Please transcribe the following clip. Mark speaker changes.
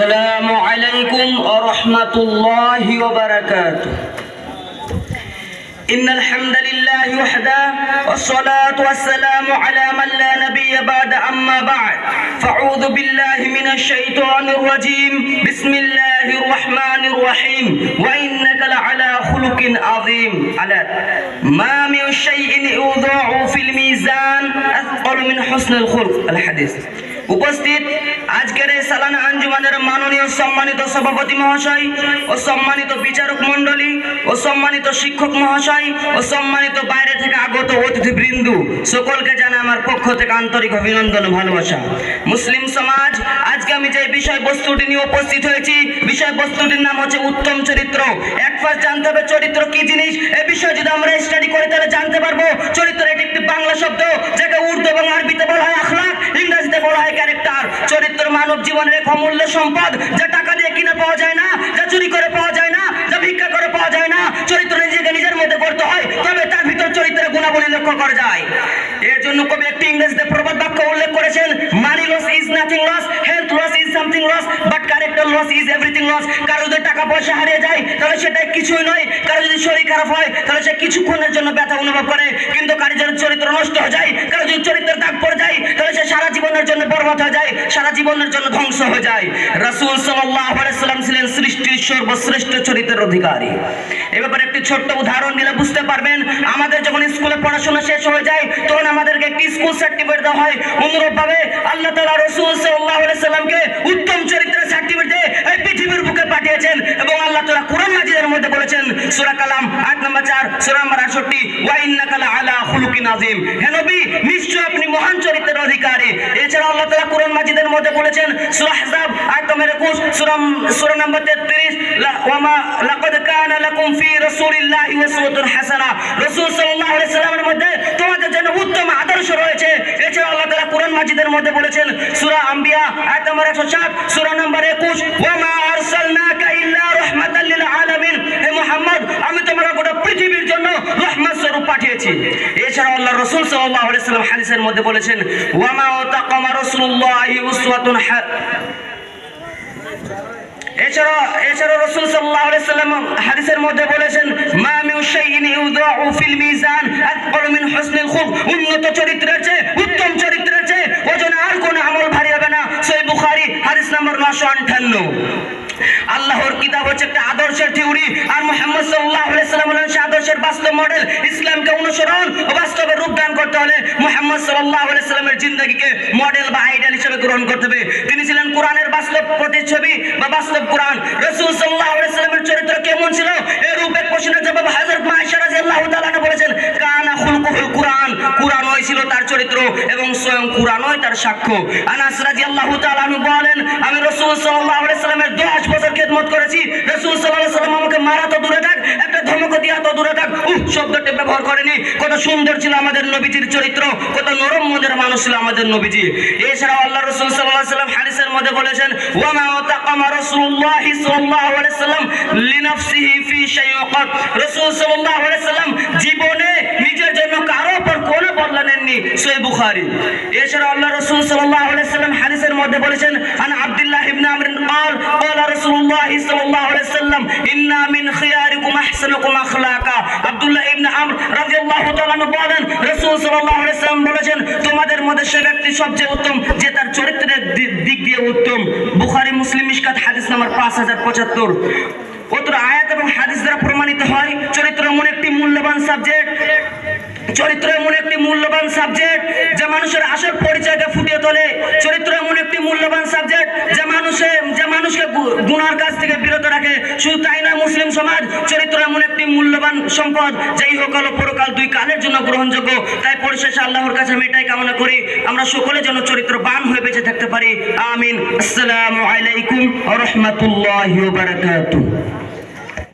Speaker 1: السلام عليكم ورحمة الله وبركاته. إن الحمد لله وحده والصلاة والسلام على من لا نبي بعد أما بعد فأعوذ بالله من الشيطان الرجيم بسم الله الرحمن الرحيم وإنك لعلى خلق عظيم على ما من شيء يوضع في الميزان أثقل من حسن الخلق الحديث. উপস্থিত আজকের এই সালানা আঞ্জুমানের মাননীয় সম্মানিত সভাপতি মহাশয় ও সম্মানিত বিচারক মণ্ডলী ও সম্মানিত শিক্ষক মহাশয় ও সম্মানিত বাইরে থেকে আগত অতিথিবৃন্দ সকলকে জানাই আমার পক্ষ থেকে আন্তরিক অভিনন্দন ও ভালোবাসা। মুসলিম সমাজ, আজকে আমি যে বিষয়বস্তুটি নিয়ে উপস্থিত হয়েছি, বিষয়বস্তুটির নাম হচ্ছে উত্তম চরিত্র। এক ফার্স্ট জানতে হবে চরিত্র কি জিনিস। এই বিষয়ে যদি আমরা স্টাডি করি তাহলে জানতে পারবো চরিত্র এটি একটি বাংলা শব্দ, যাকে উর্দু এবং আরবিতে বলা হয় আখলাক, ইংরেজিতে বলা হয় ক্যারেক্টার। চরিত্র মানব জীবনের এক অমূল্য সম্পদ, যা টাকা দিয়ে কিনে পাওয়া যায় না, যা চুরি করে পাওয়া যায় না, যা ভিক্ষা করে পাওয়া যায় না। চরিত্র নিজেকে নিজের মধ্যে করতে হয়, তবে তার ভিতর চরিত্রের গুণাবলী লক্ষ্য করা যায়। এর জন্য কবি একটি ইংরেজিতে প্রবাদ বাক্য উল্লেখ করেছেন, money loss is nothing loss, health loss is something loss, but character loss is everything loss. কারো যদি টাকা পয়সা হারিয়ে যায় তাহলে সেটা কিছুই নয়, কারো যদি শরীর খারাপ হয় তাহলে সে কিছুক্ষণের জন্য ব্যথা অনুভব করে, কিন্তু কারো যদি চরিত্র নষ্ট হয়ে যায়, কারো যদি চরিত্রের দাগ পড়ে যায় তাহলে সে সারা জীবনের জন্য বরবাদ হয়ে যায়, সারা জীবনের জন্য ধ্বংস হয়ে যায়। রাসূল সাল্লাল্লাহু আলাইহি সাল্লাম ছিলেন সৃষ্টির সর্বশ্রেষ্ঠ চরিত্রের অধিকারী। এ ব্যাপারে একটি ছোট্ট উদাহরণ দিলে বুঝতে পারবেন। আমাদের যখন স্কুলে পড়াশোনা শেষ হয়ে যায় তখন আমাদেরকে একটি স্কুল সার্টিফিকেট দেওয়া হয়। অনুরূপভাবে আল্লাহ তাআলা রাসূল সাল্লাল্লাহু আলাইহি সাল্লামকে উত্তম চরিত্রের সার্টিফিকেট দিয়ে এই পৃথিবীর বুকে পাঠিয়েছেন, এবং আল্লাহ তাআলা কোরআন মাজিদের মধ্যে বলেছেন, সূরা কালাম আয়াত নম্বর 4, সূরা নম্বর 68, ওয়া ইন্নাকা লাআলা খুলুকিন আযীম। হে নবী, নিশ্চয় আপনি মহান চরিত্রের অধিকারী। এছাড়া আল্লাহ তাআলা কোরআন মাজিদের মধ্যে বলেছেন, সূরা আহজাব আয়াত নম্বর 21, সূরা নম্বর 33, ওয়া মা লাকাদ কানা লাকুম ফি রাসূলিল্লাহি উসওয়াতুন হাসানাহ। রাসূল সাল্লাল্লাহু আলাইহি সাল্লামের মধ্যে তোমাদের জন্য উত্তম আদর্শ রয়েছে। এছাড়া আল্লাহ তাআলা কোরআন মাজিদের মধ্যে বলেছেন, সূরা আম্বিয়া আয়াত নম্বর 107, সূরা নম্বর 21, ওয়া মা আরসালনাকা ইল্লা রাহমাতাল লিল আলামিন। হে মুহাম্মদ, আমি তোমাকে গোটা পৃথিবীর জন্য রহমত স্বরূপ পাঠিয়েছি। এছাড়া আল্লাহ রাসূল সাল্লাল্লাহু আলাইহি সাল্লাম হাদিসের মধ্যে বলেছেন, ওয়া মা তাকামা রাসূলুল্লাহি উসওয়াতুন এছাড়া রাসূল সাল্লাল্লাহু আলাইহি সাল্লাম হাদিসের মধ্যে বলেছেন, মা মিন শাইইন ইউদাউ ফিল মিজান আকবারু মিন হুসনিল খুলক। উন্নত চরিত্রের চেয়ে, উত্তম চরিত্রের চেয়ে ওজনে আর কোনো আমল ভারী হবে না। সহিহ বুখারী হাদিস নম্বর 958। আল্লাহর কিতাব হচ্ছে একটা আদর্শের থিওরি, আর মুহাম্মদ সাল্লাল্লাহু আলাইহি সাল্লাম হলেন সেই আদর্শের বাস্তব মডেল। ইসলামকে অনুসরণ ও বাস্তবে রূপদান করতে হলে মুহাম্মদ সাল্লাল্লাহু আলাইহি সাল্লামের জিন্দেগিকে মডেল বা আইডিয়াল হিসেবে গ্রহণ করতে হবে। তিনি ছিলেন কোরআনের বাস্তব প্রতিচ্ছবি বা বাস্তব কোরআন। রাসূল সাল্লাল্লাহু আলাইহি সাল্লামের চরিত্র কেমন ছিল, এর রূপের প্রশ্নের জবাবে হযরত আয়েশা রাদিয়াল্লাহু তাআলা বলেছেন, কানা খুলকুহুল কুরআন। কুরআন ওই ছিল তার চরিত্র এবং স্বয়ং কুরআনই তার সাক্ষ্য। আনাস রাদিয়াল্লাহু তাআলা বলেন, আমি রাসূল সাল্লাল্লাহু আলাইহি সাল্লামের 10 বছর খেদমত করেছি। রাসূল সাল্লাল্লাহু আলাইহি সাল্লাম আমাকে মারা তো দূরে থাক, একটা ধমক দিয়া তো দূরে থাক, শব্দটি ব্যবহার করেনি। কত সুন্দর ছিল আমাদের নবীজির চরিত্র, কত নরম মনের মানুষ ছিল আমাদের নবীজি। এছাড়াও আল্লাহ রাসূল সাল্লাল্লাহু আলাইহি সাল্লাম হাদিসের মধ্যে বলেছেন, ওয়া মা তাকামা রাসূলুল্লাহি সাল্লাল্লাহু আলাইহি সাল্লাম লিনাফসিহি ফি শাইইন ক্বাত। রাসূল সাল্লাল্লাহু আলাইহি সাল্লাম জীবনে নিজের জন্য কারো উপর কোনো বদলা নেননি। সহিহ বুখারী। এছাড়াও আল্লাহ রাসূল সাল্লাল্লাহু আলাইহি সাল্লাম হাদিসের মধ্যে বলেছেন, আন আব্দুল্লাহ ইবনে আমর قال قال رسول الله صلى الله عليه وسلم إن من خياركم أحسنكم أخلاقا। আব্দুল্লাহ ইবনে আমর রাদিয়াল্লাহু তাআলা বলেন, রাসূল সাল্লাল্লাহু আলাইহি সাল্লাম বলেছেন, তোমাদের মধ্যে সে ব্যক্তি সবচেয়ে উত্তম যে তার চরিত্রের দিক দিয়ে উত্তম। বুখারী মুসলিম মিশকাত হাদিস নাম্বার 5075। অত্র আয়াত এবং হাদিস দ্বারা প্রমাণিত হয় চরিত্র এমন একটি মূল্যবান সাবজেক্ট, চরিত্র এমন একটি মূল্যবান সাবজেক্ট যা মানুষের আসল পরিচয়কে ফুটিয়ে তোলে। চরিত্র এমন একটি মূল্যবান সাবজেক্ট যা মানুষকে গুনার কাছ থেকে বিরত রাখে। শুধু তাই না, মুসলিম সমাজ, চরিত্র এমন একটি মূল্যবান সম্পদ যা ইহকাল ও পরকাল দুই কালের জন্য গ্রহণযোগ্য। তাই পরিশেষে আল্লাহর কাছে আমি এটাই কামনা করি, আমরা সকলে যেন চরিত্রবান হয়ে বেঁচে থাকতে পারি। আমিন। আসসালামু আলাইকুম ওয়া রাহমাতুল্লাহি ওয়া বারাকাতুহু।